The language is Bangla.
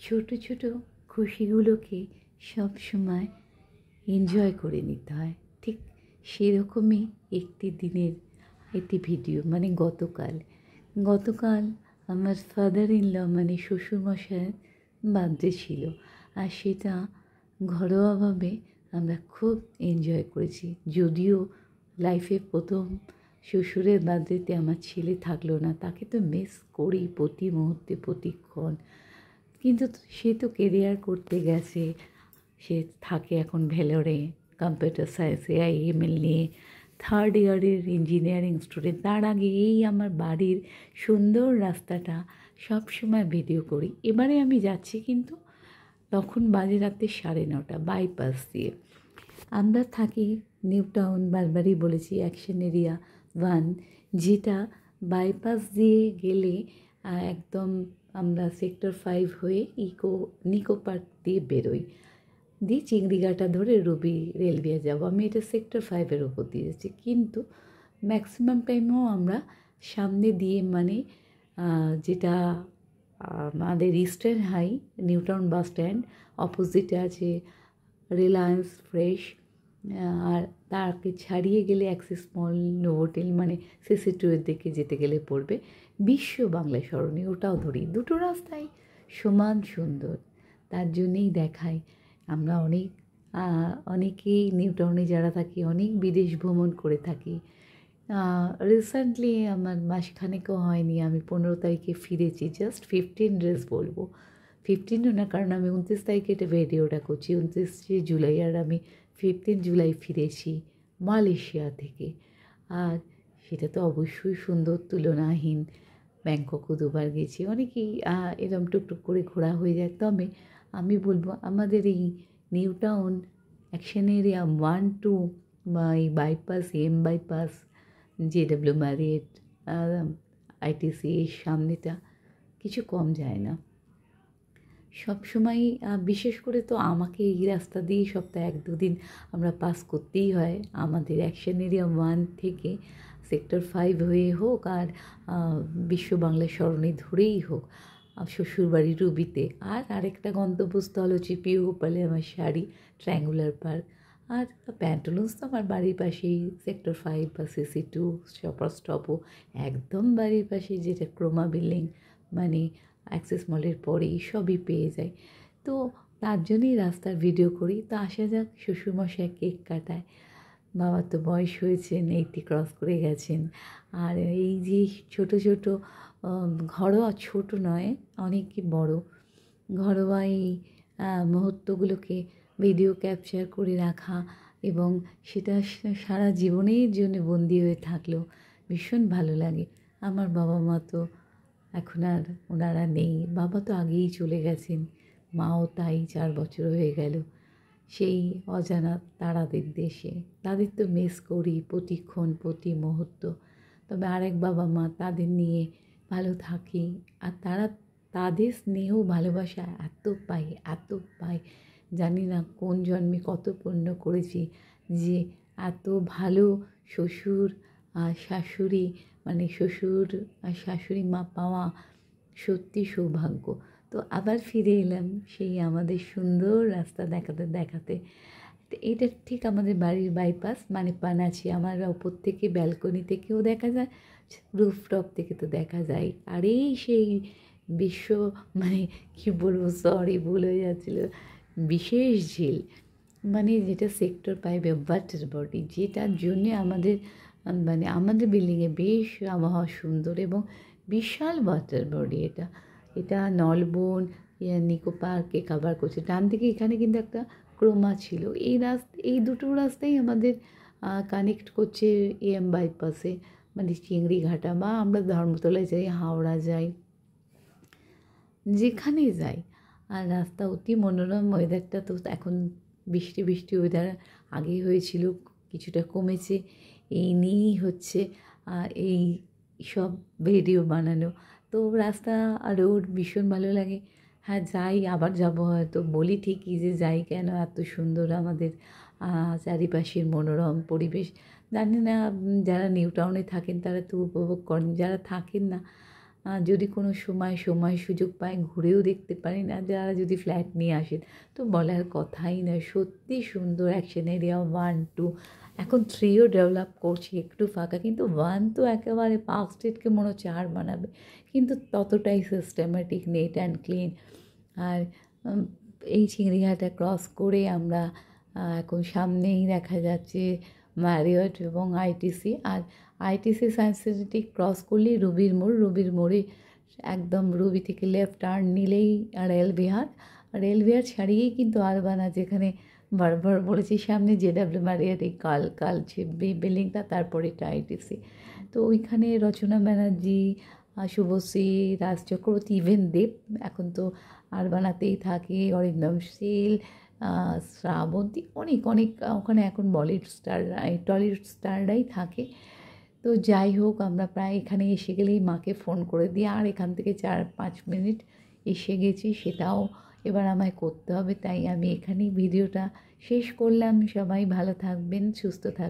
ছোট ছোট খুশিগুলোকে সব সময় এনজয় করে নিতে হয়। ঠিক সেরকমই একটি দিনের একটি ভিডিও, মানে গতকাল আমার ফাদার ইন ল মানে শ্বশুরমশাইয়ের বার্থডে ছিল। আর সেটা ঘরোয়াভাবে আমরা খুব এনজয় করেছি। যদিও লাইফে প্রথম শ্বশুরের বার্থডেতে আমার ছেলে থাকলো না, তাকে তো মিস করি প্রতি মুহূর্তে প্রতিক্ষণ। কিন্তু সে তো কেরিয়ার করতে গেছে, সে থাকে এখন ভেলোরে কম্পিউটার সায়েন্স AIML নিয়ে, থার্ড ইয়ারের ইঞ্জিনিয়ারিং স্টুডেন্ট। তার আগে এই আমার বাড়ির সুন্দর রাস্তাটা সব সময় ভিডিও করি। এবারে আমি যাচ্ছি, কিন্তু তখন বাজে রাতে 9:30 বাইপাস দিয়ে। আমরা থাকি নিউ টাউন, বারবারই বলেছি, অ্যাকশন এরিয়া 1, যেটা বাইপাস দিয়ে গেলে একদম আমরা সেক্টর 5 হয়ে নিকো পার্ক দিয়ে বেরোই, দিয়ে চিংড়িঘাটা ধরে রুবি রেলওয়ে যাবো। আমি এটা সেক্টর 5-এর ওপর দিয়ে যাচ্ছি, কিন্তু ম্যাক্সিমাম টাইমেও আমরা সামনে দিয়ে, মানে যেটা আমাদের eastern high New Town bus stand অপোজিটে আছে রিলায়েন্স ফ্রেশ, আর তাকে ছাড়িয়ে গেলে অ্যাক্সিস মল, নোভোটেল, মানে CC2-এর দিকে যেতে গেলে পড়বে বিশ্ব বাংলা সরণি, ওটাও ধরি। দুটো রাস্তাই সমান সুন্দর, তার জন্যেই দেখাই। আমরা অনেকেই নিউ টাউনে যারা থাকি অনেক বিদেশ ভ্রমণ করে থাকি। রিসেন্টলি আমার মাসখানেকও হয়নি, আমি 15 তারিখে ফিরেছি। জাস্ট 15 ডেজ বলবো, 15ও না, কারণ আমি 29 তারিখে এটা ভিডিওটা করছি, 29শে জুলাই, আর আমি 15 জুলাই ফিরেছি মালয়েশিয়া থেকে। আর সেটা তো অবশ্যই সুন্দর, তুলনাহীন। ব্যাংককও 2বার গেছি। অনেকেই এরম টুকটুক করে ঘোরা হয়ে যায়। তবে আমি বলবো আমাদের এই নিউ টাউন অ্যাকশন এরিয়া 1-2 বা এই bypass, bypass, JW Marriott, ITC, এর সামনেটা কিছু কম যায় না সবসময়। বিশেষ করে তো আমাকে এই রাস্তা দিয়েই সপ্তাহে 1-2 দিন আমরা পাস করতেই হয়। আমাদের অ্যাকশন এরিয়া 1 থেকে সেক্টর 5 হয়ে হোক, আর বিশ্ব বাংলা সরণি ধরেই হোক, শ্বশুরবাড়ি রুবিতে। আর আরেকটা গন্তব্যস্থল হচ্ছে পিউ গোপালে আমার শাড়ি, ট্রায়াঙ্গুলার পার্ক। আর প্যান্টালুন্স তো আমার বাড়ির পাশেই, সেক্টর 5 বা CC2 শপার স্টপও একদম বাড়ির পাশে, যেটা ক্রোমা বিল্ডিং, মানে অ্যাক্সেস মলের পরেই সবই পেয়ে যায়। তো তার জন্যই রাস্তার ভিডিও করি। তো আসা যাক, শ্বশুরমশাই কেক কাটায়। বাবার তো বয়স হয়েছে, 80 ক্রস করে গেছেন। আর এই যে ছোট ছোট ঘরোয়া, ছোট নয়, অনেকই বড়, ঘরোয়া এই মুহূর্তগুলোকে ভিডিও ক্যাপচার করে রাখা, এবং সেটা সারা জীবনের জন্য বন্দি হয়ে থাকলেও ভীষণ ভালো লাগে। আমার বাবা মা তো এখন আর ওনারা নেই, বাবা তো আগেই চলে গেছেন, মাও তাই 4 বছর হয়ে গেল সেই অজানা তারাদের দেশে। তাদের তো মিস করি প্রতিক্ষণ প্রতি মুহূর্ত। তবে আরেক বাবা মা, তাদের নিয়ে ভালো থাকি। আর তাদের স্নেহ ভালোবাসা এত পাই, জানি না কোন জন্মে কত পুণ্য করেছি যে এত ভালো শ্বশুর আর শাশুড়ি, মানে শ্বশুর আর শাশুড়ি মা পাওয়া সত্যি সৌভাগ্য। তো আবার ফিরে এলাম সেই আমাদের সুন্দর রাস্তা দেখাতে দেখাতে। তো এটা ঠিক আমাদের বাড়ির বাইপাস, মানে পানাচি। আমার ওপর থেকে ব্যালকনি থেকেও দেখা যায়, রুফটপ থেকে তো দেখা যায়। আর এই সেই বিশ্ব, মানে কী বলবো, সরি ভুল হয়ে যাচ্ছিলো, বিশেষ ঝিল, মানে যেটা সেক্টর 5-এ ওয়াটার বডি, যেটার জন্যে আমাদের, মানে আমাদের বিল্ডিংয়ে বেশ আবহাওয়া সুন্দর এবং বিশাল ওয়াটার বডি। এটা নলবন নিকো পার্কে কভার করছে। ডান দিকে এখানে কিন্তু একটা ক্রোমা ছিল। এই দুটো রাস্তাই আমাদের কানেক্ট করছে বাইপাসে, মানে চিংড়িঘাটা, বা আমরা ধর্মতলায় যাই, হাওড়া যাই, যেখানেই যাই। আর রাস্তা অতি মনোরম। ওয়েদারটা তো এখন বৃষ্টি ওয়েদার আগেই হয়েছিল, কিছুটা কমেছে। এই নিয়েই হচ্ছে এই সব ভিডিও বানানো। তো রাস্তা আর রোড ভীষণ ভালো লাগে। হ্যাঁ, যাই, আবার যাব হয়তো। বলি ঠিকই যে যাই কেন, এত সুন্দর আমাদের চারিপাশের মনোরম পরিবেশ। জানি না যারা নিউ টাউনে থাকেন তারা তো উপভোগ করেন, যারা থাকেন না যদি কোনো সময় সুযোগ পায় ঘুরেও দেখতে পারেন, আর যারা যদি ফ্ল্যাট নিয়ে আসেন তো বলার কথাই নয়, সত্যি সুন্দর। অ্যাকশন এরিয়া 1, 2, এখন 3ও ডেভেলপ করছে, একটু ফাঁকা, কিন্তু 1 তো একেবারে পার্ক স্ট্রিটকে মনে হচ্ছে আর বানাবে, কিন্তু ততটাই সিস্টেমেটিক, নিট অ্যান্ড ক্লিন। আর এই চিংড়িঘাটা ক্রস করে আমরা এখন সামনেই দেখা যাচ্ছে ম্যারিয়ট এবং আইটিসি। আর আইটিসি সায়েন্স সিটি ক্রস করলেই রুবির মোড়, রুবির মোড়ে একদম রুবি থেকে লেফট টার্ন নিলেই রেলবিহার, রেলবিহার ছাড়িয়েই কিন্তু আরবানা, যেখানে বারবার বলেছি সামনে জেডাব্লিউ ম্যারিয়ট, এই কাল যে বিল্ডিংটা, তারপরে এটা আইটিসি। তো ওইখানে রচনা ব্যানার্জি, শুভশ্রী, রাজ চক্রবর্তী, ইভেন দেব এখন তো আরবানাতেই থাকে, অরিন্দম শীল, শ্রাবন্তী, অনেক ওখানে এখন বলিউড স্টার, টলিউড স্টাররাই থাকে। তো যাই হোক, আমরা প্রায় এখানে এসে গেলেই মাকে ফোন করে দিই, আর এখান থেকে 4-5 মিনিট এসে গেছি, সেটাও এবার আমায় করতে হবে। তাই আমি এখানেই ভিডিওটা শেষ করলাম। সবাই ভালো থাকবেন, সুস্থ থাকবেন।